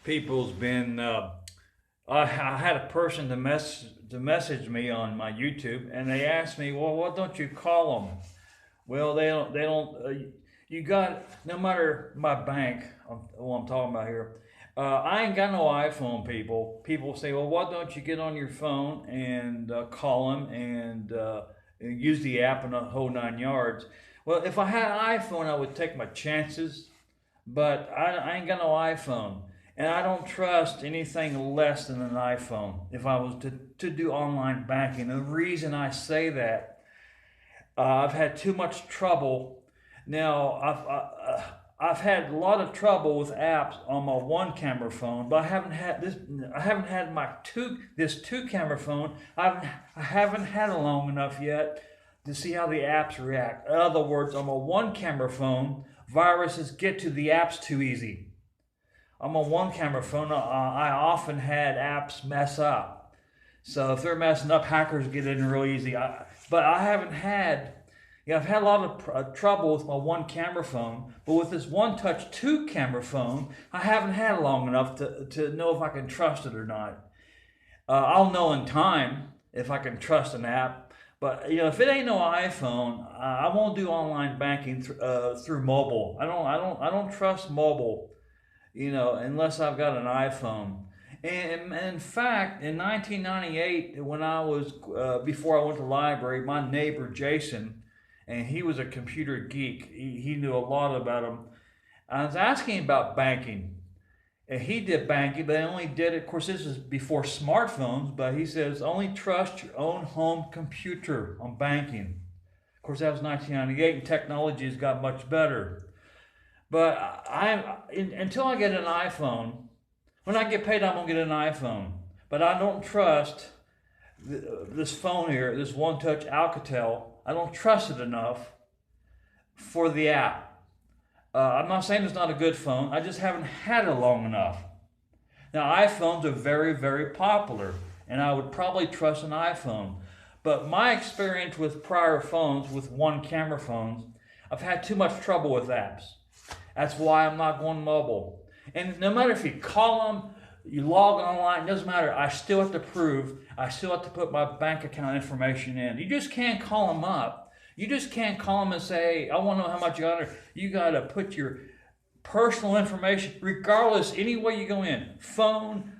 people's been. I had a person to message me on my YouTube, and they asked me, "Well, why don't you call them?" Well, they don't. They don't. You got no matter my bank. What I'm talking about here. I ain't got no iPhone, people. People say, "Well, why don't you get on your phone and call them and use the app and the whole 9 yards?" Well, if I had an iPhone, I would take my chances, but I ain't got no iPhone. And I don't trust anything less than an iPhone if I was to do online banking. The reason I say that, I've had too much trouble. Now, I've had a lot of trouble with apps on my one camera phone, but I haven't had this. I haven't had this two camera phone. I haven't had it long enough yet to see how the apps react. In other words, on my one camera phone, viruses get to the apps too easy. On my one camera phone, I often had apps mess up. So if they're messing up, hackers get in real easy. But I haven't had, I've had a lot of trouble with my one camera phone. But with this one touch two camera phone, I haven't had it long enough to know if I can trust it or not. I'll know in time if I can trust an app. But if it ain't no iPhone, I won't do online banking through mobile. I don't trust mobile, unless I've got an iPhone. And in fact, in 1998, when I was before I went to the library, my neighbor Jason, and he was a computer geek. He knew a lot about them. I was asking him about banking, and he did banking, but he only did it. Of course, this is before smartphones, but he says only trust your own home computer on banking. Of course, that was 1998, and technology has got much better. But until I get an iPhone, when I get paid, I'm gonna get an iPhone. But I don't trust this phone here, this One Touch Alcatel. I don't trust it enough for the app. I'm not saying it's not a good phone. I just haven't had it long enough. Now iPhones are very, very popular, and I would probably trust an iPhone. But my experience with prior phones, with one camera phones, I've had too much trouble with apps. That's why I'm not going mobile. And no matter if you call them, you log online, it doesn't matter. I still have to I still have to put my bank account information in. You just can't call them up. You just can't call them and say, I want to know how much you got. You got to put your personal information, regardless, any way you go in, phone,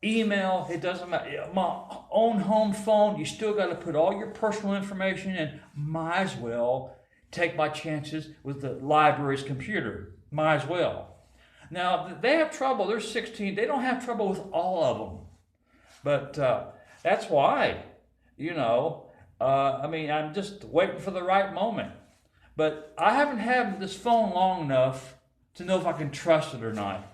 email, it doesn't matter. My own home phone, you still got to put all your personal information in. Might as well take my chances with the library's computer. Might as well. Now, they have trouble. They're 16. They don't have trouble with all of them. But that's why, I'm just waiting for the right moment. But I haven't had this phone long enough to know if I can trust it or not.